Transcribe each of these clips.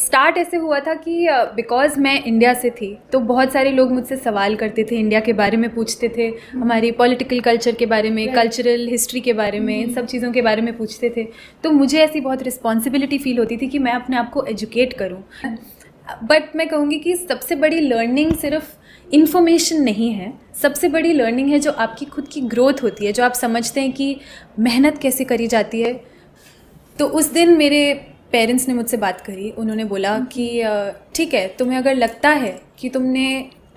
Start ऐसे हुआ था कि बिकॉज़ मैं इंडिया से थी तो बहुत सारे लोग मुझसे सवाल करते थे, इंडिया के बारे में पूछते थे, हमारी पॉलिटिकल कल्चर के बारे में, कल्चरल हिस्ट्री के बारे में, इन सब चीज़ों के बारे में पूछते थे। तो मुझे ऐसी बहुत रिस्पॉन्सिबिलिटी फ़ील होती थी कि मैं अपने आप को एजुकेट करूँ। बट मैं कहूँगी कि सबसे बड़ी लर्निंग सिर्फ इन्फॉर्मेशन नहीं है, सबसे बड़ी लर्निंग है जो आपकी खुद की ग्रोथ होती है, जो आप समझते हैं कि मेहनत कैसे करी जाती है। तो उस दिन मेरे पेरेंट्स ने मुझसे बात करी, उन्होंने बोला कि ठीक है, तुम्हें अगर लगता है कि तुमने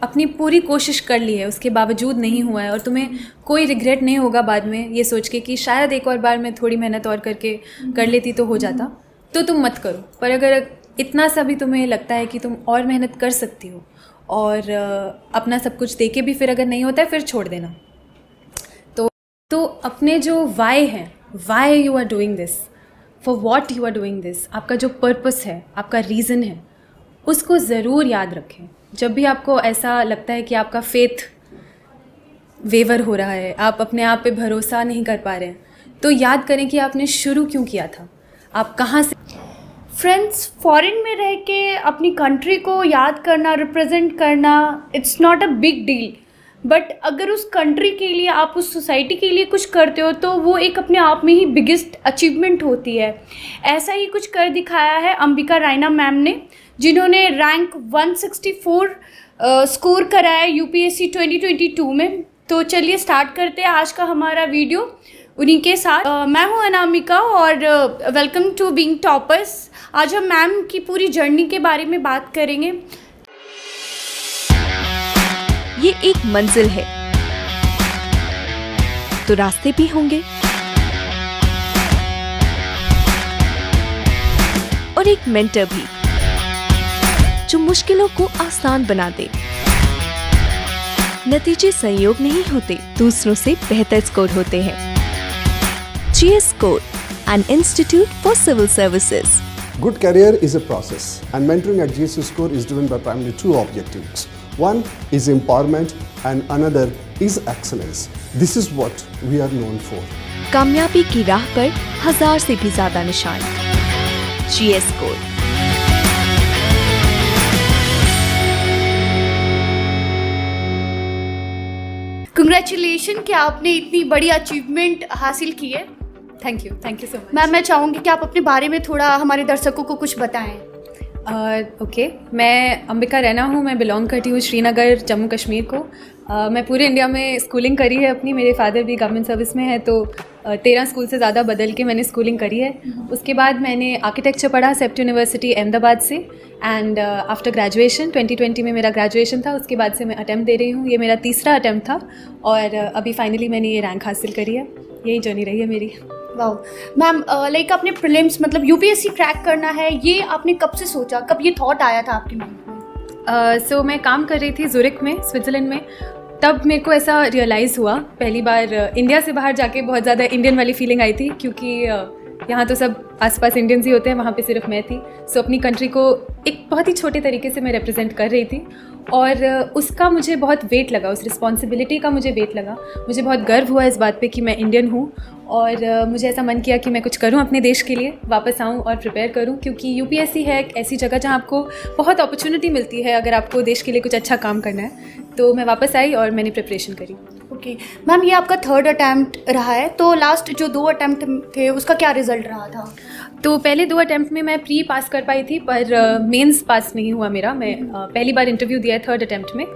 अपनी पूरी कोशिश कर ली है, उसके बावजूद नहीं हुआ है और तुम्हें कोई रिग्रेट नहीं होगा बाद में ये सोच के कि शायद एक और बार मैं थोड़ी मेहनत और करके कर लेती तो हो जाता, तो तुम मत करो। पर अगर इतना सा भी तुम्हें लगता है कि तुम और मेहनत कर सकती हो और अपना सब कुछ दे के भी फिर अगर नहीं होता है फिर छोड़ देना। तो अपने जो वाई हैं, why you are doing this, for what you are doing this, आपका जो पर्पस है, आपका रीज़न है, उसको ज़रूर याद रखें। जब भी आपको ऐसा लगता है कि आपका फेथ वेवर हो रहा है, आप अपने आप पे भरोसा नहीं कर पा रहे हैं, तो याद करें कि आपने शुरू क्यों किया था, आप कहाँ से। फ्रेंड्स, फॉरेन में रह के अपनी कंट्री को याद करना, रिप्रेजेंट करना, it's not a big deal. But अगर उस कंट्री के लिए, आप उस सोसाइटी के लिए कुछ करते हो तो वो एक अपने आप में ही बिगेस्ट अचीवमेंट होती है। ऐसा ही कुछ कर दिखाया है अंबिका रायना मैम ने, जिन्होंने रैंक 164 स्कोर कराया यूपीएससी 2022 में। तो चलिए स्टार्ट करते हैं आज का हमारा वीडियो उन्हीं के साथ। मैं हूँ अनामिका और वेलकम टू बीइंग टॉपर्स। आज हम मैम की पूरी जर्नी के बारे में बात करेंगे। ये एक मंजिल है तो रास्ते भी होंगे, और एक मेंटर भी जो मुश्किलों को आसान बना दे। नतीजे संयोग नहीं होते, दूसरों से बेहतर स्कोर होते हैं। GS Score, an institute for civil services. Good career is a process, and mentoring at GS Score is driven by primarily two objectives. One is empowerment and another is excellence. This is what we are known for. कामयाबी की राह पर 1000 से भी ज्यादा निशान। GS Score। Congratulation कि आपने इतनी बड़ी अचीवमेंट हासिल की है। Thank you so much. Ma'am, मैं चाहूँगी कि आप अपने बारे में थोड़ा हमारे दर्शकों को कुछ बताएं। ओके, मैं अंबिका रैना हूँ, मैं बिलोंग करती हूँ श्रीनगर, जम्मू कश्मीर को। मैं पूरे इंडिया में स्कूलिंग करी है अपनी, मेरे फादर भी गवर्नमेंट सर्विस में है, तो 13 स्कूल से ज़्यादा बदल के मैंने स्कूलिंग करी है। उसके बाद मैंने आर्किटेक्चर पढ़ा सेप्ट यूनिवर्सिटी अहमदाबाद से, एंड आफ्टर ग्रेजुएशन 2020 में मेरा ग्रेजुएशन था। उसके बाद से मैं अटैम्प्ट दे रही हूँ, ये मेरा तीसरा अटैम्प्ट था और अभी फाइनली मैंने ये रैंक हासिल करी है। यही जर्नी रही है मेरी। वाह मैम, लाइक आपने प्रीलिम्स मतलब यूपीएससी क्रैक करना है, ये आपने कब से सोचा, कब ये थॉट आया था आपके मन में? सो मैं काम कर रही थी ज़ुरिक में, स्विट्ज़रलैंड में, तब मेरे को ऐसा रियलाइज़ हुआ पहली बार इंडिया से बाहर जाके बहुत ज़्यादा इंडियन वाली फीलिंग आई थी, क्योंकि यहाँ तो सब आसपास इंडियंस ही होते हैं, वहाँ पे सिर्फ मैं थी। सो अपनी कंट्री को एक बहुत ही छोटे तरीके से मैं रिप्रेजेंट कर रही थी और उसका मुझे बहुत वेट लगा, उस रिस्पॉन्सिबिलिटी का मुझे वेट लगा। मुझे बहुत गर्व हुआ इस बात पे कि मैं इंडियन हूँ और मुझे ऐसा मन किया कि मैं कुछ करूँ अपने देश के लिए, वापस आऊँ और प्रिपेयर करूँ, क्योंकि यूपीएससी है एक ऐसी जगह जहाँ आपको बहुत अपॉर्चुनिटी मिलती है अगर आपको देश के लिए कुछ अच्छा काम करना है। तो मैं वापस आई और मैंने प्रिपरेशन करी। ओके मैम, ये आपका थर्ड अटैम्प्ट रहा है, तो लास्ट जो 2 अटैम्प्ट थे उसका क्या रिजल्ट रहा था? तो पहले 2 अटैम्प्ट में मैं प्री पास कर पाई थी, पर मेंस पास नहीं हुआ मेरा। मैं पहली बार इंटरव्यू दिया है थर्ड अटैम्प्ट में,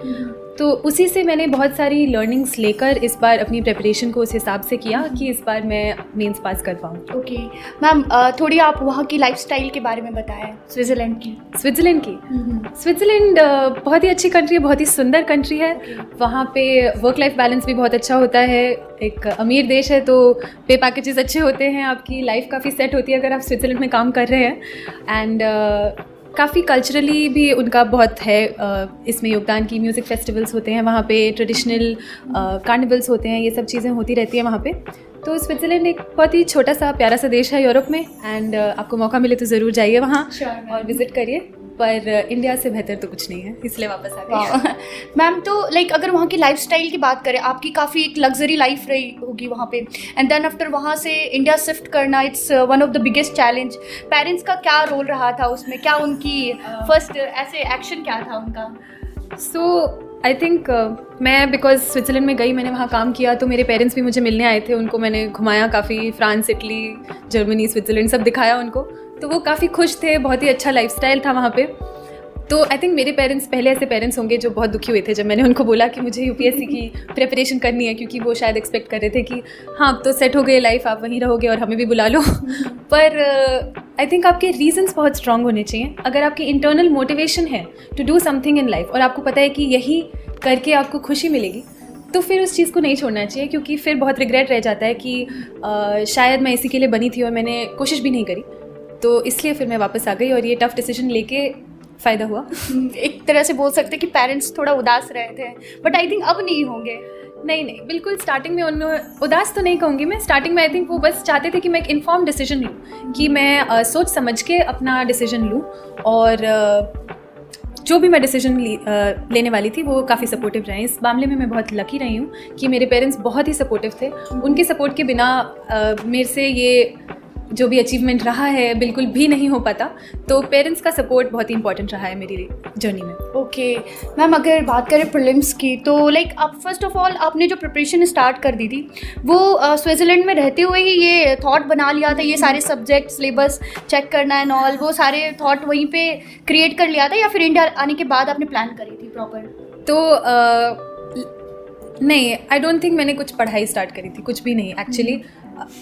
तो उसी से मैंने बहुत सारी लर्निंग्स लेकर इस बार अपनी प्रिपरेशन को उस हिसाब से किया कि इस बार मैं मेंस पास कर पाऊँ। ओके मैम, थोड़ी आप वहाँ की लाइफस्टाइल के बारे में बताएं, स्विट्ज़रलैंड की। स्विट्ज़रलैंड बहुत ही अच्छी कंट्री है, बहुत ही सुंदर कंट्री है। वहाँ पे वर्क लाइफ बैलेंस भी बहुत अच्छा होता है। एक अमीर देश है तो पे पैकेजेस अच्छे होते हैं, आपकी लाइफ काफ़ी सेट होती है अगर आप स्विट्ज़रलैंड में काम कर रहे हैं। एंड काफ़ी कल्चरली भी उनका बहुत है इसमें योगदान की। म्यूज़िक फेस्टिवल्स होते हैं वहाँ पे, ट्रेडिशनल कार्निवल्स होते हैं, ये सब चीज़ें होती रहती हैं वहाँ पे। तो स्विट्ज़रलैंड एक बहुत ही छोटा सा प्यारा सा देश है यूरोप में, एंड आपको मौका मिले तो ज़रूर जाइए वहाँ और विज़िट करिए। पर इंडिया से बेहतर तो कुछ नहीं है, इसलिए वापस आ गई। मैम तो लाइक अगर वहाँ की लाइफस्टाइल की बात करें, आपकी काफ़ी एक लग्जरी लाइफ रही होगी वहाँ पे, एंड देन आफ्टर वहाँ से इंडिया शिफ्ट करना, it's one of the biggest challenge. Parents का क्या रोल रहा था उसमें, क्या उनकी फर्स्ट ऐसे एक्शन क्या था उनका? सो आई थिंक मैं बिकॉज स्विट्ज़रलैंड में गई, मैंने वहाँ काम किया, तो मेरे पेरेंट्स भी मुझे मिलने आए थे। उनको मैंने घुमाया काफ़ी, फ्रांस, इटली, जर्मनी, स्विट्ज़रलैंड सब दिखाया उनको, तो वो काफ़ी खुश थे। बहुत ही अच्छा लाइफस्टाइल था वहाँ पे। तो आई थिंक मेरे पेरेंट्स पहले ऐसे पेरेंट्स होंगे जो बहुत दुखी हुए थे जब मैंने उनको बोला कि मुझे यूपीएससी की प्रिपरेशन करनी है, क्योंकि वो शायद एक्सपेक्ट कर रहे थे कि हाँ अब तो सेट हो गए लाइफ, आप वहीं रहोगे और हमें भी बुला लो। पर आई थिंक आपके रीजंस बहुत स्ट्रांग होने चाहिए। अगर आपकी इंटरनल मोटिवेशन है to do something in life और आपको पता है कि यही करके आपको खुशी मिलेगी, तो फिर उस चीज़ को नहीं छोड़ना चाहिए, क्योंकि फिर बहुत रिग्रेट रह जाता है कि शायद मैं इसी के लिए बनी थी और मैंने कोशिश भी नहीं करी। तो इसलिए फिर मैं वापस आ गई और ये टफ़ डिसीजन लेके फ़ायदा हुआ। एक तरह से बोल सकते हैं कि पेरेंट्स थोड़ा उदास रहे थे, बट आई थिंक अब नहीं होंगे। नहीं, बिल्कुल स्टार्टिंग में उन्होंने उदास तो नहीं कहूँगी मैं, स्टार्टिंग में आई थिंक वो बस चाहते थे कि मैं एक इन्फॉर्म डिसीजन लूँ, कि मैं सोच समझ के अपना डिसीजन लूँ, और जो भी मैं डिसीजन लेने वाली थी वो काफ़ी सपोर्टिव रहे। इस मामले में मैं बहुत लकी रही हूँ कि मेरे पेरेंट्स बहुत ही सपोर्टिव थे। उनके सपोर्ट के बिना मेरे से ये जो भी अचीवमेंट रहा है बिल्कुल भी नहीं हो पाता। तो पेरेंट्स का सपोर्ट बहुत ही इंपॉर्टेंट रहा है मेरी जर्नी में। ओके मैम, अगर बात करें प्रीलिम्स की, तो लाइक आप फर्स्ट ऑफ ऑल आपने जो प्रिपरेशन स्टार्ट कर दी थी वो स्विट्ज़रलैंड में रहते हुए ही ये थॉट बना लिया था, ये सारे सब्जेक्ट सिलेबस चेक करना एंड ऑल, वो सारे थॉट वहीं पे क्रिएट कर लिया था, या फिर इंडिया आने के बाद आपने प्लान करी थी प्रॉपर? तो नहीं, आई डोंट थिंक मैंने कुछ पढ़ाई स्टार्ट करी थी, कुछ भी नहीं। एक्चुअली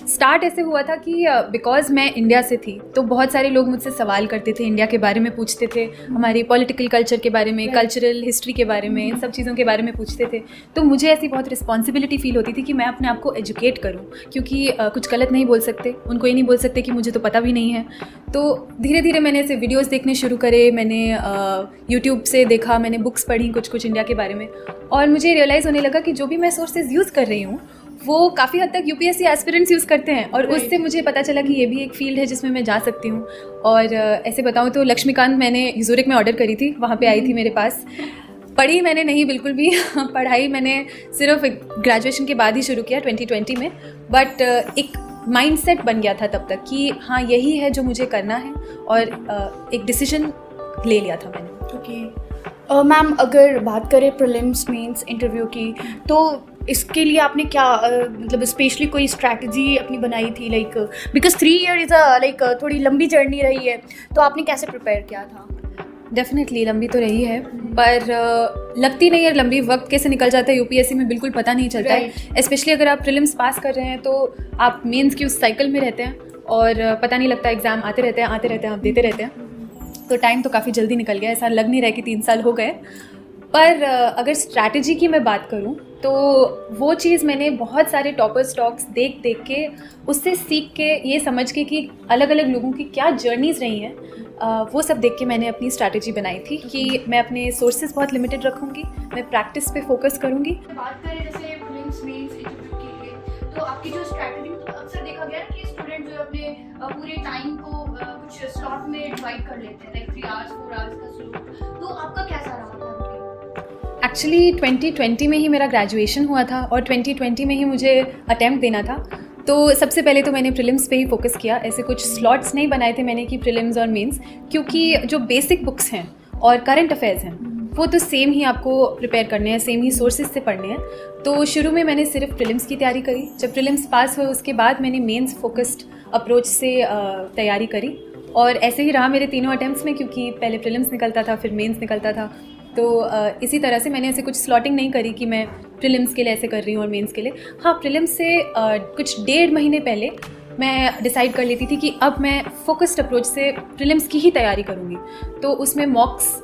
स्टार्ट ऐसे हुआ था कि बिकॉज़ मैं इंडिया से थी तो बहुत सारे लोग मुझसे सवाल करते थे, इंडिया के बारे में पूछते थे, हमारी पॉलिटिकल कल्चर के बारे में, कल्चरल हिस्ट्री के बारे में, इन सब चीज़ों के बारे में पूछते थे। तो मुझे ऐसी बहुत रिस्पॉन्सिबिलिटी फ़ील होती थी कि मैं अपने आप को एजुकेट करूँ, क्योंकि कुछ गलत नहीं बोल सकते, उनको ये नहीं बोल सकते कि मुझे तो पता भी नहीं है। तो धीरे धीरे मैंने ऐसे वीडियोज़ देखने शुरू करे, मैंने यूट्यूब से देखा, मैंने बुक्स पढ़ी कुछ इंडिया के बारे में, और मुझे रियलाइज़ होने लगा कि जो भी मैं सोर्सेज यूज़ कर रही हूँ वो काफ़ी हद तक यूपीएससी एस्पिरेंट्स यूज़ करते हैं, और उससे मुझे पता चला कि ये भी एक फील्ड है जिसमें मैं जा सकती हूँ। और ऐसे बताऊँ तो लक्ष्मीकांत मैंने ज़ूरिक में ऑर्डर करी थी, वहाँ पे आई थी मेरे पास। पढ़ी मैंने नहीं बिल्कुल भी, पढ़ाई मैंने सिर्फ ग्रेजुएशन के बाद ही शुरू किया 2020 में, बट एक माइंडसेट बन गया था तब तक कि हाँ यही है जो मुझे करना है, और एक डिसीजन ले लिया था मैंने। ओके मैम, अगर बात करें प्रीलिम्स मेंस इंटरव्यू की, तो इसके लिए आपने क्या मतलब स्पेशली कोई स्ट्रैटेजी अपनी बनाई थी? Like because 3 year is like थोड़ी लंबी जर्नी रही है, तो आपने कैसे प्रिपेयर किया था? डेफिनेटली लंबी तो रही है, पर लगती नहीं है लंबी, वक्त कैसे निकल जाता है यूपीएससी में बिल्कुल पता नहीं चलता है। स्पेशली अगर आप प्रीलिम्स पास कर रहे हैं तो आप मेंस की उस साइकिल में रहते हैं और पता नहीं लगता, एग्ज़ाम आते रहते हैं आप देते रहते हैं, तो टाइम तो काफ़ी जल्दी निकल गया। ऐसा लग नहीं रहा कि 3 साल हो गए। पर अगर स्ट्रैटेजी की मैं बात करूं तो वो चीज़ मैंने बहुत सारे टॉपर्स टॉक्स देख के, उससे सीख के, ये समझ के कि अलग अलग लोगों की क्या जर्नीज़ रही हैं, वो सब देख के मैंने अपनी स्ट्रैटेजी बनाई थी कि मैं अपने सोर्सेज बहुत लिमिटेड रखूँगी, मैं प्रैक्टिस पे फोकस करूँगी। बात करें जैसे प्रीलिम्स मेंस इंटरव्यू के लिए, तो आपकी जो स्ट्रैटेजी, तो अक्सर देखा गया कि स्टूडेंट जो अपने पूरे टाइम को कुछ स्लॉट में डिवाइड कर लेते हैं, लाइक 3 आवर्स 4 आवर्स का स्लॉट, तो आपका कैसा रहा था? एक्चुअली 2020 में ही मेरा ग्रेजुएशन हुआ था और 2020 में ही मुझे अटैम्प्ट देना था, तो सबसे पहले तो मैंने प्रीलिम्स पे ही फोकस किया। ऐसे कुछ स्लॉट्स नहीं बनाए थे मैंने कि प्रीलिम्स और मेंस, क्योंकि जो बेसिक बुक्स हैं और करंट अफेयर्स हैं वो तो सेम ही आपको प्रिपेयर करने हैं, सेम ही सोर्सेज से पढ़ने हैं। तो शुरू में मैंने सिर्फ प्रीलिम्स की तैयारी करी, जब प्रीलिम्स पास हुए उसके बाद मैंने मेंस फोकस्ड अप्रोच से तैयारी करी, और ऐसे ही रहा मेरे तीनों अटैम्प्ट्स में, क्योंकि पहले प्रीलिम्स निकलता था फिर मेंस निकलता था। तो इसी तरह से मैंने ऐसे कुछ स्लॉटिंग नहीं करी कि मैं प्रीलिम्स के लिए ऐसे कर रही हूँ और मेंस के लिए। हाँ, प्रीलिम्स से कुछ 1.5 महीने पहले मैं डिसाइड कर लेती थी कि अब मैं फोकस्ड अप्रोच से प्रीलिम्स की ही तैयारी करूँगी। तो उसमें मॉक्स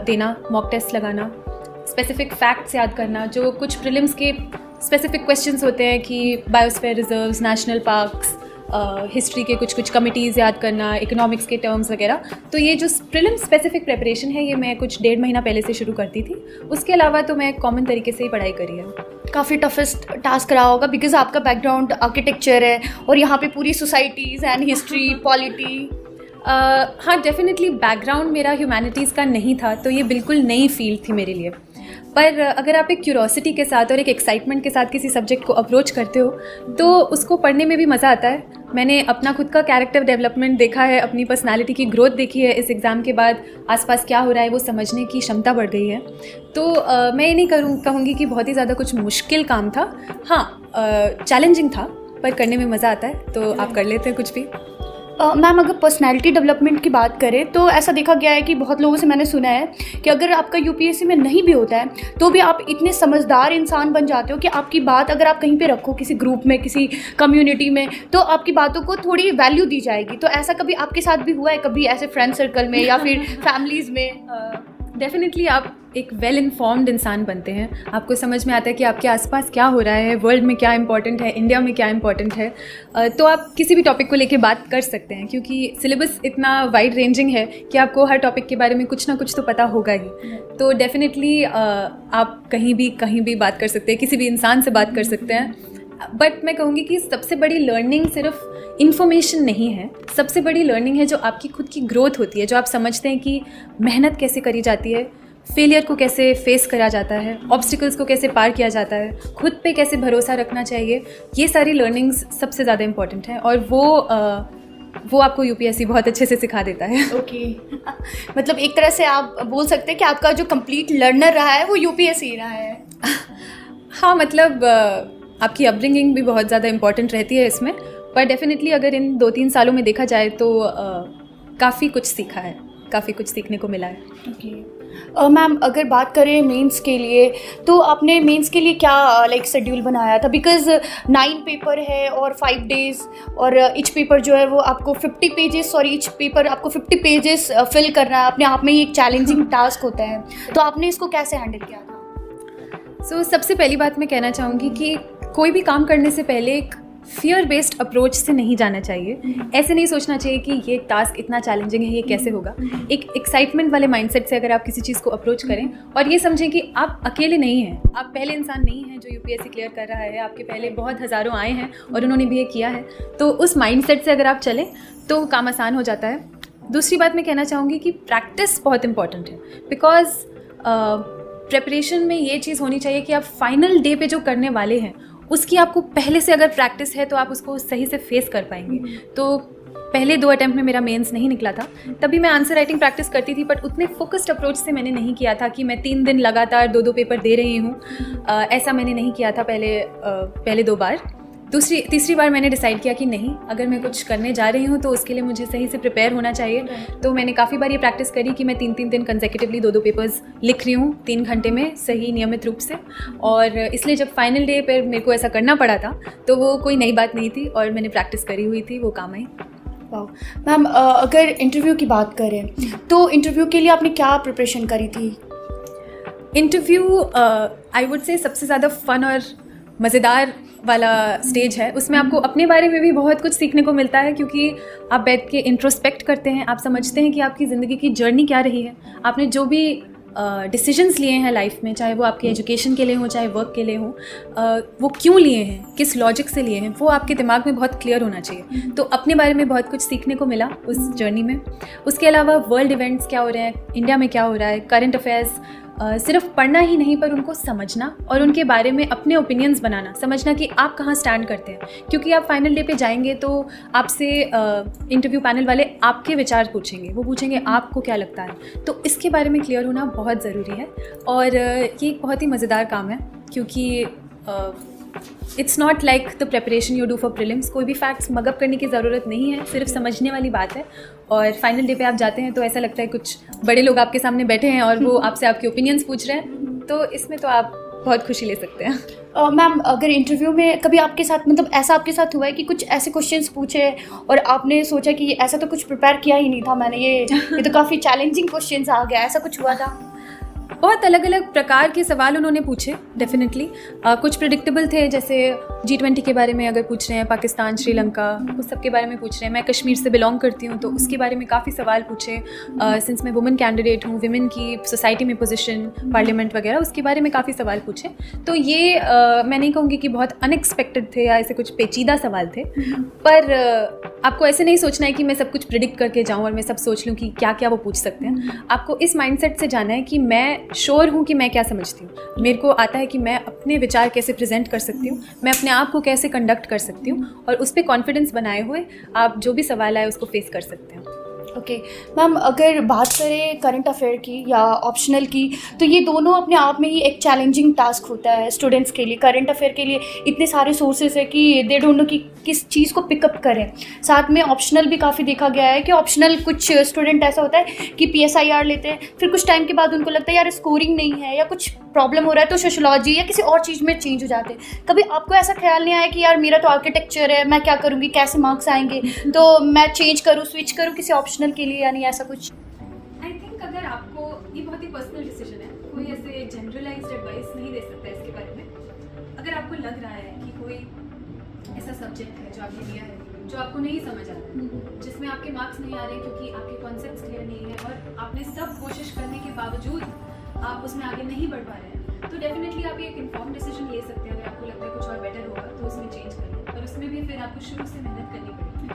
देना, मॉक टेस्ट लगाना, स्पेसिफिक फैक्ट्स याद करना, जो कुछ प्रीलिम्स के स्पेसिफिक क्वेश्चंस होते हैं कि biosphere reserves, national parks, history के कुछ कमिटीज़ याद करना, इकोनॉमिक्स के टर्म्स वगैरह। तो ये जो प्रीलिम स्पेसिफिक प्रिपरेशन है ये मैं कुछ 1.5 महीना पहले से शुरू करती थी। उसके अलावा तो मैं कॉमन तरीके से ही पढ़ाई करी है। काफ़ी टफेस्ट टास्क रहा होगा, बिकॉज आपका बैकग्राउंड आर्किटेक्चर है और यहाँ पे पूरी सोसाइटीज़ एंड हिस्ट्री, पॉलिटी। हाँ, डेफिनेटली बैकग्राउंड मेरा ह्यूमैनिटीज़ का नहीं था, तो ये बिल्कुल नई फील्ड थी मेरे लिए। पर अगर आप एक क्यूरोसिटी के साथ और एक एक्साइटमेंट के साथ किसी सब्जेक्ट को अप्रोच करते हो तो उसको पढ़ने में भी मज़ा आता है। मैंने अपना खुद का कैरेक्टर डेवलपमेंट देखा है, अपनी पर्सनालिटी की ग्रोथ देखी है। इस एग्ज़ाम के बाद आसपास क्या हो रहा है वो समझने की क्षमता बढ़ गई है। तो मैं ये नहीं कहूँगी कि बहुत ही ज़्यादा कुछ मुश्किल काम था। हाँ, चैलेंजिंग था, पर करने में मज़ा आता है, तो आप कर लेते हैं कुछ भी। मैम, अगर पर्सनालिटी डेवलपमेंट की बात करें तो ऐसा देखा गया है कि बहुत लोगों से मैंने सुना है कि अगर आपका यूपीएससी में नहीं भी होता है तो भी आप इतने समझदार इंसान बन जाते हो कि आपकी बात अगर आप कहीं पे रखो, किसी ग्रुप में, किसी कम्युनिटी में, तो आपकी बातों को थोड़ी वैल्यू दी जाएगी। तो ऐसा कभी आपके साथ भी हुआ है, कभी ऐसे फ्रेंड सर्कल में या फिर फैमिलीज़ में? डेफिनेटली आप एक वेल इन्फॉर्म्ड इंसान बनते हैं। आपको समझ में आता है कि आपके आसपास क्या हो रहा है, वर्ल्ड में क्या इंपॉर्टेंट है, इंडिया में क्या इंपॉर्टेंट है। तो आप किसी भी टॉपिक को लेके बात कर सकते हैं, क्योंकि सिलेबस इतना वाइड रेंजिंग है कि आपको हर टॉपिक के बारे में कुछ ना कुछ तो पता होगा ही। तो डेफिनेटली आप कहीं भी बात कर सकते हैं, किसी भी इंसान से बात कर सकते हैं। बट मैं कहूँगी कि सबसे बड़ी लर्निंग सिर्फ इन्फॉर्मेशन नहीं है, सबसे बड़ी लर्निंग है जो आपकी खुद की ग्रोथ होती है, जो आप समझते हैं कि मेहनत कैसे करी जाती है, फेलियर को कैसे फेस करा जाता है, ऑब्स्टिकल्स को कैसे पार किया जाता है, खुद पे कैसे भरोसा रखना चाहिए। ये सारी लर्निंग्स सबसे ज़्यादा इम्पॉर्टेंट है और वो आपको यूपीएससी बहुत अच्छे से सिखा देता है। ओके मतलब एक तरह से आप बोल सकते हैं कि आपका जो कंप्लीट लर्नर रहा है वो यूपीएससी रहा है। हाँ, मतलब आपकी अपब्रिंगिंग भी बहुत ज़्यादा इम्पॉर्टेंट रहती है इसमें, पर डेफिनेटली अगर इन 2-3 सालों में देखा जाए तो काफ़ी कुछ सीखा है, काफ़ी कुछ सीखने को मिला है। ओके मैम, अगर बात करें मेंस के लिए तो आपने मेंस के लिए क्या लाइक शेड्यूल बनाया था? बिकॉज 9 पेपर है और 5 डेज़ और ईच पेपर जो है वो आपको 50 पेजेस, सॉरी ईच पेपर आपको 50 पेजेस फिल करना है। अपने आप में ही एक चैलेंजिंग टास्क होता है, तो आपने इसको कैसे हैंडल किया था? सबसे पहली बात मैं कहना चाहूँगी कि कोई भी काम करने से पहले एक फियर बेस्ड अप्रोच से नहीं जाना चाहिए। ऐसे नहीं सोचना चाहिए कि ये टास्क इतना चैलेंजिंग है, ये कैसे होगा। एक एक्साइटमेंट वाले माइंडसेट से अगर आप किसी चीज़ को अप्रोच करें और ये समझें कि आप अकेले नहीं हैं, आप पहले इंसान नहीं हैं जो यूपीएससी क्लियर कर रहा है, आपके पहले बहुत हज़ारों आए हैं और उन्होंने भी ये किया है। तो उस माइंडसेट से अगर आप चलें तो काम आसान हो जाता है। दूसरी बात मैं कहना चाहूँगी कि प्रैक्टिस बहुत इंपॉर्टेंट है, बिकॉज प्रेपरेशन में ये चीज़ होनी चाहिए कि आप फाइनल डे पे जो करने वाले हैं उसकी आपको पहले से अगर प्रैक्टिस है तो आप उसको सही से फेस कर पाएंगे। तो पहले 2 अटैम्प्ट में मेरा मेंस नहीं निकला था, तभी मैं आंसर राइटिंग प्रैक्टिस करती थी, बट उतने फोकस्ड अप्रोच से मैंने नहीं किया था कि मैं 3 दिन लगातार 2-2 पेपर दे रही हूँ। ऐसा मैंने नहीं किया था पहले 2 बार। तीसरी बार मैंने डिसाइड किया कि नहीं, अगर मैं कुछ करने जा रही हूँ तो उसके लिए मुझे सही से प्रिपेयर होना चाहिए। तो मैंने काफ़ी बार ये प्रैक्टिस करी कि मैं 3-3 दिन कंसेक्यूटिवली 2-2 पेपर्स लिख रही हूँ 3 घंटे में, सही नियमित रूप से। और इसलिए जब फाइनल डे पर मेरे को ऐसा करना पड़ा था तो वो कोई नई बात नहीं थी और मैंने प्रैक्टिस करी हुई थी, वो काम आई। मैम, अगर इंटरव्यू की बात करें तो इंटरव्यू के लिए आपने क्या प्रिपरेशन करी थी? इंटरव्यू आई वुड से सबसे ज़्यादा फ़न और मज़ेदार वाला स्टेज है। उसमें आपको अपने बारे में भी बहुत कुछ सीखने को मिलता है, क्योंकि आप बैठ के इंट्रोस्पेक्ट करते हैं, आप समझते हैं कि आपकी ज़िंदगी की जर्नी क्या रही है, आपने जो भी डिसीजंस लिए हैं लाइफ में, चाहे वो आपके एजुकेशन के लिए हो, चाहे वर्क के लिए हो, वो क्यों लिए हैं, किस लॉजिक से लिए हैं, वो आपके दिमाग में बहुत क्लियर होना चाहिए। तो अपने बारे में बहुत कुछ सीखने को मिला उस जर्नी में। उसके अलावा वर्ल्ड इवेंट्स क्या हो रहे हैं, इंडिया में क्या हो रहा है, करंट अफेयर्स, सिर्फ पढ़ना ही नहीं पर उनको समझना और उनके बारे में अपने ओपिनियंस बनाना, समझना कि आप कहाँ स्टैंड करते हैं। क्योंकि आप फाइनल डे पे जाएंगे तो आपसे इंटरव्यू पैनल वाले आपके विचार पूछेंगे, वो पूछेंगे आपको क्या लगता है। तो इसके बारे में क्लियर होना बहुत ज़रूरी है और ये एक बहुत ही मज़ेदार काम है, क्योंकि it's not like the preparation you do for prelims. कोई भी फैक्ट्स मगअप करने की ज़रूरत नहीं है, सिर्फ समझने वाली बात है। और फाइनल डे पे आप जाते हैं तो ऐसा लगता है कुछ बड़े लोग आपके सामने बैठे हैं और वो आपसे आपके ओपिनियंस पूछ रहे हैं, तो इसमें तो आप बहुत खुशी ले सकते हैं। मैम, अगर इंटरव्यू में कभी आपके साथ, मतलब ऐसा आपके साथ हुआ है कि कुछ ऐसे क्वेश्चंस पूछे और आपने सोचा कि ऐसा तो कुछ प्रिपेयर किया ही नहीं था मैंने, ये तो काफ़ी चैलेंजिंग क्वेश्चंस आ गया, ऐसा कुछ हुआ था? बहुत अलग अलग प्रकार के सवाल उन्होंने पूछे डेफिनेटली। कुछ प्रेडिक्टेबल थे, जैसे G20 के बारे में अगर पूछ रहे हैं, पाकिस्तान, श्रीलंका, उस सब के बारे में पूछ रहे हैं। मैं कश्मीर से बिलोंग करती हूँ तो उसके बारे में काफ़ी सवाल पूछे। सिंस मैं वुमेन कैंडिडेट हूँ, विमेन की सोसाइटी में पोजीशन, पार्लियामेंट वगैरह, उसके बारे में काफ़ी सवाल पूछे। तो ये मैं नहीं कहूँगी कि बहुत अनएक्सपेक्टेड थे या ऐसे कुछ पेचीदा सवाल थे, पर आपको ऐसे नहीं सोचना है कि मैं सब कुछ प्रिडिक्ट करके जाऊँ और मैं सब सोच लूँ कि क्या क्या वो पूछ सकते हैं। आपको इस माइंडसेट से जाना है कि मैं श्योर हूँ कि मैं क्या समझती हूँ, मेरे को आता है कि मैं अपने विचार कैसे प्रेजेंट कर सकती हूँ, मैं अपने आप को कैसे कंडक्ट कर सकती हूँ, और उस पर कॉन्फिडेंस बनाए हुए आप जो भी सवाल आए उसको फेस कर सकते हैं। ओके मैम, अगर बात करें करंट अफेयर की या ऑप्शनल की, तो ये दोनों अपने आप में ही एक चैलेंजिंग टास्क होता है स्टूडेंट्स के लिए। करंट अफेयर के लिए इतने सारे सोर्सेज है कि दे डोंट नो कि किस चीज़ को पिकअप करें। साथ में ऑप्शनल भी काफ़ी देखा गया है कि ऑप्शनल कुछ स्टूडेंट ऐसा होता है कि PSIR लेते हैं, फिर कुछ टाइम के बाद उनको लगता है यार स्कोरिंग नहीं है या कुछ प्रॉब्लम हो रहा है, तो सोशोलॉजी या किसी और चीज़ में चेंज हो जाते हैं। कभी आपको ऐसा ख्याल नहीं आया कि यार मेरा तो आर्किटेक्चर है, मैं क्या करूँगी, कैसे मार्क्स आएंगे, तो मैं चेंज करूँ, स्विच करूँ किसी ऑप्शनल के लिए, यानी ऐसा कुछ? आई थिंक अगर आपको, ये बहुत ही पर्सनल डिसीजन है, कोई ऐसे जनरलाइज्ड एडवाइस नहीं दे सकता इसके बारे में। अगर आपको लग रहा है कि कोई ऐसा सब्जेक्ट है जो आपने लिया है जो आपको नहीं समझ आ रहा है, जिसमें आपके मार्क्स नहीं आ रहे क्योंकि आपके कॉन्सेप्ट्स क्लियर नहीं है और आपने सब कोशिश करने के बावजूद आप उसमें आगे नहीं बढ़ पा रहे हैं, तो डेफिनेटली आप एक इन्फॉर्म डिसीजन ले सकते हैं। अगर आपको लगता है कुछ और बेटर होगा तो उसमें चेंज करिए, पर उसमें भी फिर आपको शुरू से मेहनत करनी पड़ेगी।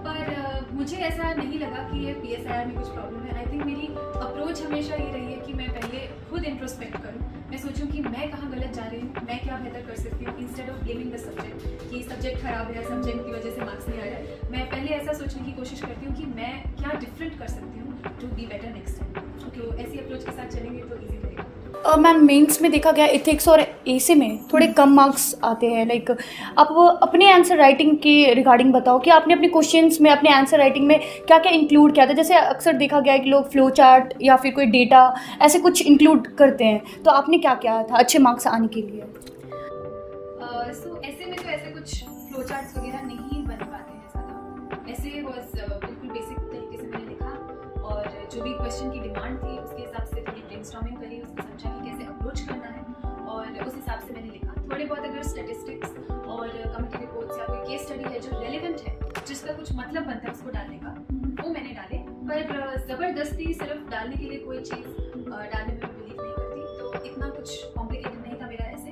पर मुझे ऐसा नहीं लगा कि ये PSIR में कुछ प्रॉब्लम है। आई थिंक मेरी अप्रोच हमेशा ये रही है कि मैं पहले खुद इंट्रोस्पेक्ट करूँ, मैं सोचूं कि मैं कहाँ गलत जा रही हूँ, मैं क्या बेहतर कर सकती हूँ, instead of blaming the subject कि सब्जेक्ट खराब है, सब्जेक्ट की वजह से मार्क्स नहीं आ रहा है। मैं पहले ऐसा सोचने की कोशिश करती हूँ कि मैं क्या डिफरेंट कर सकती हूँ to be better next time. तो ऐसी अप्रोच के साथ चलेंगे तो ईजी रहेगा। मैम, मेंस में देखा गया एथिक्स और एसे में थोड़े कम मार्क्स आते हैं। लाइक आप वो अपने आंसर राइटिंग के रिगार्डिंग बताओ कि आपने अपने क्वेश्चंस में, अपने आंसर राइटिंग में क्या क्या इंक्लूड किया था। जैसे अक्सर देखा गया है कि लोग फ्लो चार्ट या फिर कोई डेटा ऐसे कुछ इंक्लूड करते हैं, तो आपने क्या किया था अच्छे मार्क्स आने के लिए? ऐसे में तो ऐसे कुछ फ्लो चार्ट्स वगैरह नहीं बन पाते हैं ज़्यादा। ऐसे बिल्कुल बेसिक तरीके से मैंने लिखा और जो भी क्वेश्चन की डिमांड थी उसके हिसाब से थोड़ी ब्रेनस्टॉर्मिंग करी, उसको समझा कि कैसे अप्रोच करना है और उस हिसाब से मैंने लिखा। थोड़े बहुत अगर स्टैटिस्टिक्स और कम्युनिटी रिपोर्ट्स या कोई केस स्टडी है जो रेलिवेंट है, जिसका कुछ मतलब बनता है उसको डालने का, वो मैंने डाले। पर ज़बरदस्ती सिर्फ डालने के लिए कोई चीज़ डालने में मैं बिलीव नहीं करती, तो इतना कुछ कॉम्प्लिकेटेड नहीं था मेरा। ऐसे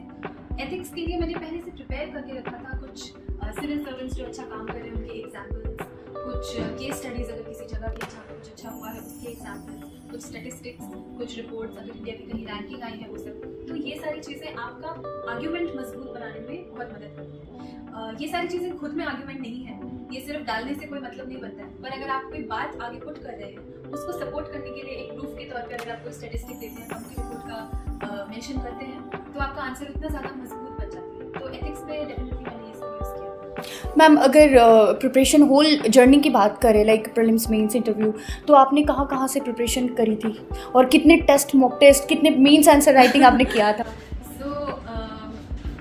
एथिक्स के लिए मैंने पहले से प्रिपेयर करके रखा था कुछ सिविल सर्वेंट्स जो अच्छा काम कर रहे हैं उनके एग्जाम्पल्स, कुछ केस स्टडीज़ अगर किसी जगह के जहाँ पर कुछ अच्छा हुआ है उसके एग्जाम्पल्स, कुछ स्टैटिस्टिक्स, कुछ रिपोर्ट्स, अगर इंडिया की कहीं रैंकिंग आई है वो सब। तो ये सारी चीज़ें आपका आर्ग्यूमेंट मजबूत बनाने में बहुत मदद करती हैं। ये सारी चीज़ें खुद में आर्ग्यूमेंट नहीं है, ये सिर्फ डालने से कोई मतलब नहीं बनता है, पर अगर आप कोई बात आगे पुट कर रहे हैं उसको सपोर्ट करने के लिए एक प्रूफ के तौर पर अगर आप कोई स्टैटिस्टिक देते हैं, कम्युनिटी रिपोर्ट का मेंशन करते हैं, तो आपका आंसर उतना ज़्यादा मजबूत बन जाता है। तो एथिक्स में डेफिनेटली मैंने ये सब यूज़ किया। मैम, अगर प्रिपरेशन होल जर्नी की बात करें, लाइक प्रीलिम्स, मेंस, इंटरव्यू, तो आपने कहाँ कहाँ से प्रिपरेशन करी थी और कितने टेस्ट, मॉक टेस्ट, कितने मेंस आंसर राइटिंग आपने किया था?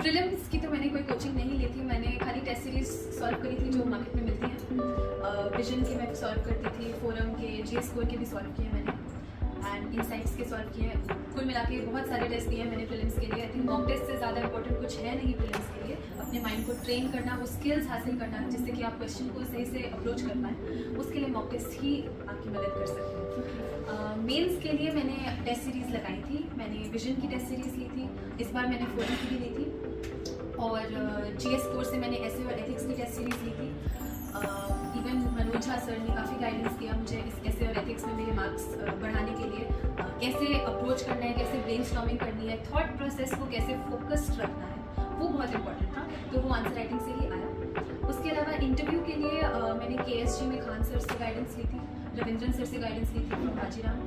प्रीलिम्स की तो मैंने कोई कोचिंग नहीं ली थी, मैंने खाली टेस्ट सीरीज सॉल्व करी थी जो मार्केट में मिलती हैं। विजन की मैं सॉल्व करती थी, फोरम के, GS स्कोर के भी सॉल्व किए मैंने, एंड इनसाइट्स के सॉल्व किए। कुल मिला के बहुत सारे टेस्ट दिए मैंने प्रीलिम्स के लिए। आई थिंक मॉक टेस्ट से ज़्यादा इंपॉर्टेंट कुछ है नहीं प्रीलिम्स के लिए। अपने माइंड को ट्रेन करना, वो स्किल्स हासिल करना जिससे कि आप क्वेश्चन को सही से अप्रोच कर पाएँ, उसके लिए मॉक टेस्ट ही आपकी मदद कर सकते हैं। मेंस के लिए मैंने टेस्ट सीरीज़ लगाई थी, मैंने विजन की टेस्ट सीरीज़ ली थी, इस बार मैंने फोरम की भी ली थी, और GS स्कोर से मैंने ऐसे और एथिक्स की टेस्ट सीरीज़ ली थी। इवन मनोज झा सर ने काफ़ी गाइडेंस किया मुझे इस ऐसे और एथिक्स में मेरे मार्क्स बढ़ाने के लिए, कैसे अप्रोच करना है, कैसे ब्रेनस्टॉर्मिंग करनी है, थॉट प्रोसेस को कैसे फोकस्ड रखना है, वो बहुत इंपॉर्टेंट था। तो वो आंसर राइटिंग से ही आया। उसके अलावा इंटरव्यू के लिए मैंने KSG में खान सर से गाइडेंस ली थी, रविंद्रन सर से गाइडेंस ली थी फ्रॉम हाजीराम,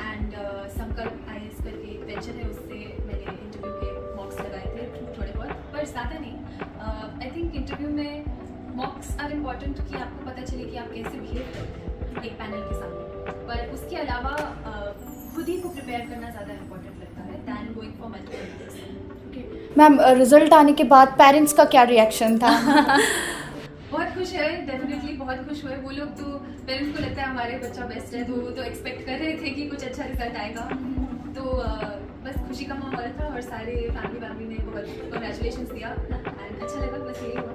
एंड संकल्प IAS करके एक वेंचर है, उससे मैंने इंटरव्यू के मॉक्स लगाए थे थोड़े बहुत, पर ज़्यादा नहीं। आई थिंक इंटरव्यू में मॉक्स आर इम्पॉर्टेंट कि आपको पता चले कि आप कैसे बिहेव करते हैं एक पैनल के सामने, पर उसके अलावा खुद ही को प्रिपेयर करना ज़्यादा इम्पॉर्टेंट लगता है than going for multiple. Ma'am, result आने के बाद पेरेंट्स का क्या रिएक्शन था? बहुत खुश है, डेफिनेटली बहुत खुश हुए वो लोग। तो पेरेंट्स को लगता है हमारे बच्चा बेस्ट है, तो वो तो एक्सपेक्ट कर रहे थे कि कुछ अच्छा रिजल्ट आएगा। तो बस खुशी का माहौल था और सारे फैमिली ने बहुत कॉन्ग्रेचुलेशंस दिया एंड अच्छा लगा, बस यही हुआ।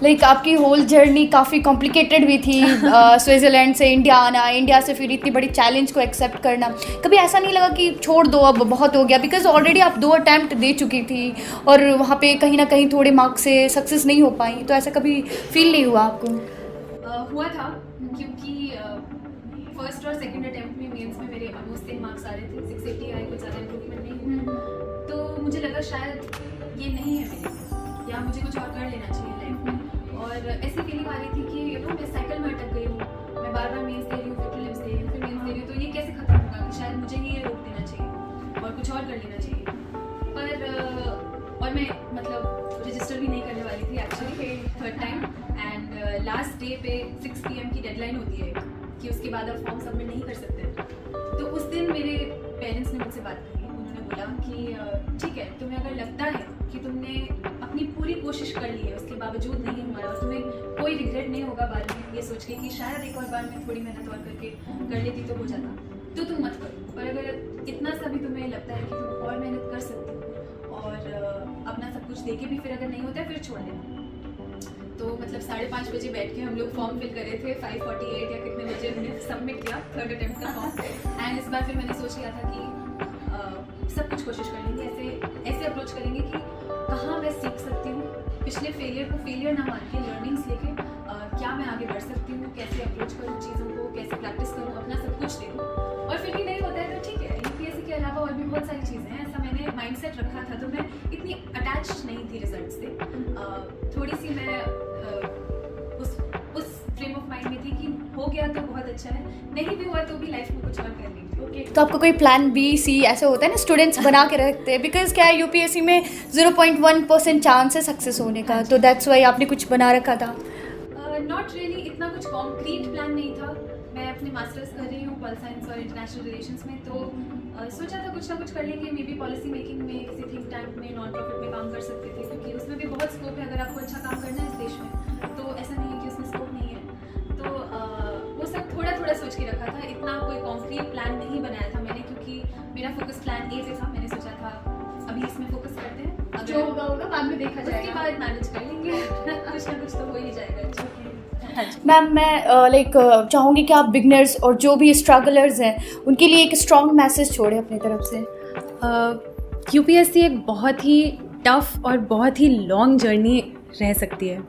लाइक आपकी होल जर्नी काफ़ी कॉम्प्लिकेटेड भी थी, स्विट्ज़रलैंड से इंडिया आना, इंडिया से फिर इतनी बड़ी चैलेंज को एक्सेप्ट करना, कभी ऐसा नहीं लगा कि छोड़ दो अब बहुत हो गया? बिकॉज ऑलरेडी आप 2 अटैम्प्ट दे चुकी थी और वहाँ पे कहीं ना कहीं थोड़े मार्क्स से सक्सेस नहीं हो पाई, तो ऐसा कभी फील नहीं हुआ आपको? हुआ था, क्योंकि फर्स्ट और सेकंड अटैम्प्ट में मेंस में मेरे ऑलमोस्ट सेम मार्क्स आ रहे थे, 680 आए, कुछ ज़्यादा इम्प्रूवमेंट नहीं हुआ। तो मुझे लगा शायद ये नहीं है मेरे, या मुझे कुछ और कर लेना चाहिए लाइफ में। और ऐसी फीलिंग आ रही थी कि मैं साइकिल में अटक गई हूँ, मैं बार बार मेंस दे रही हूँ, फिर प्रीलिम्स दे रही हूँ, फिर मेंस दे रही हूँ, तो ये कैसे खत्म होगा कि शायद मुझे ही ये रोक देना चाहिए और कुछ और कर लेना चाहिए। और मैं मतलब रजिस्टर भी नहीं करने वाली थी actually third time, and last day पे 6 PM की डेडलाइन होती है कि उसके बाद आप फॉर्म सबमिट नहीं कर सकते। तो उस दिन मेरे पेरेंट्स ने मुझसे बात की, उन्होंने बोला कि ठीक है, तुम्हें अगर लगता है कि तुमने अपनी पूरी कोशिश कर ली है, उसके बावजूद नहीं हुआ और तुम्हें कोई रिग्रेट नहीं होगा बाद में ये सोच के कि शायद एक और बार मैं थोड़ी मेहनत और करके कर लेती तो हो जाता, तो तुम मत करो। और अगर इतना सा भी तुम्हें लगता है कि तुम और मेहनत कर सकते हो और अपना सब कुछ दे के भी फिर अगर नहीं होता है फिर छोड़ देना। तो मतलब 5:30 बजे बैठ के हम लोग फॉर्म फिल कर रहे थे, 5:48 या कितने बजे हमने सबमिट किया थर्ड अटेम्प्ट का फॉर्म। एंड इस बार फिर मैंने सोच लिया था कि सब कुछ कोशिश करेंगे, ऐसे अप्रोच करेंगे कि कहाँ मैं सीख सकती हूँ, पिछले फेलियर को फेलियर ना मान के लर्निंग्स लेके क्या मैं आगे बढ़ सकती हूँ, कैसे अप्रोच करूँ चीज़ों को, कैसे प्रैक्टिस करूँ, अपना सब कुछ दे दूँ। और फिर भी नहीं होता है तो ठीक है, UPSC के अलावा और भी बहुत सारी चीज़ें हैं, ऐसा मैंने माइंडसेट रखा था। तो मैं इतनी अटैच्ड नहीं थी रिजल्ट से, थोड़ी सी मैं उस फ्रेम ऑफ माइंड में थी कि हो गया तो बहुत अच्छा है, नहीं भी हुआ तो भी लाइफ में कुछ और कर लेंगे। तो आपका कोई प्लान B, C ऐसे होता है ना, स्टूडेंट्स बना के रखते हैं? बिकॉज क्या है, UPSC में 0.1% चांस है सक्सेस होने का, तो दैट्स वाई आपने कुछ बना रखा था? नॉट रियली, इतना कुछ कॉन्क्रीट प्लान नहीं था। मैं अपने मास्टर्स कर रही हूँ पॉल साइंस और इंटरनेशनल रिलेशंस में, तो सोचा था कुछ ना कुछ कर लेंगे, मे बी पॉलिसी मेकिंग में, किसी थिंक टैंक में, नॉन प्रॉफिट में काम कर सकते थे, क्योंकि उसमें भी बहुत स्कोप है। अगर आपको अच्छा काम करना है इस देश में तो ऐसा नहीं है कि उसमें स्कोप नहीं है। तो वो सब थोड़ा थोड़ा सोच के रखा था, इतना कोई कॉन्क्रीट प्लान नहीं बनाया था मैंने, क्योंकि मेरा फोकस प्लान A पे था। मैंने सोचा था अभी इसमें फोकस करते हैं, जो होगा होगा, बाद में देखा जाएगा, उसके बाद मैनेज कर लेंगे कुछ ना कुछ तो हो ही जाएगा। मैम मैं लाइक चाहूँगी कि आप बिगनर्स और जो भी स्ट्रगलर्स हैं उनके लिए एक स्ट्रॉन्ग मैसेज छोड़ें अपनी तरफ से। UPSC एक बहुत ही टफ और बहुत ही लॉन्ग जर्नी रह सकती है,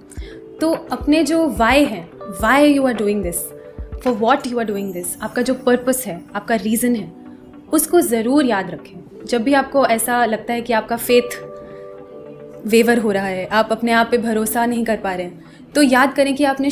तो अपने जो वाई हैं, why you are doing this, for what you are doing this, आपका जो पर्पस है, आपका रीज़न है, उसको ज़रूर याद रखें। जब भी आपको ऐसा लगता है कि आपका फेथ वेवर हो रहा है, आप अपने आप पे भरोसा नहीं कर पा रहे हैं, तो याद करें कि आपने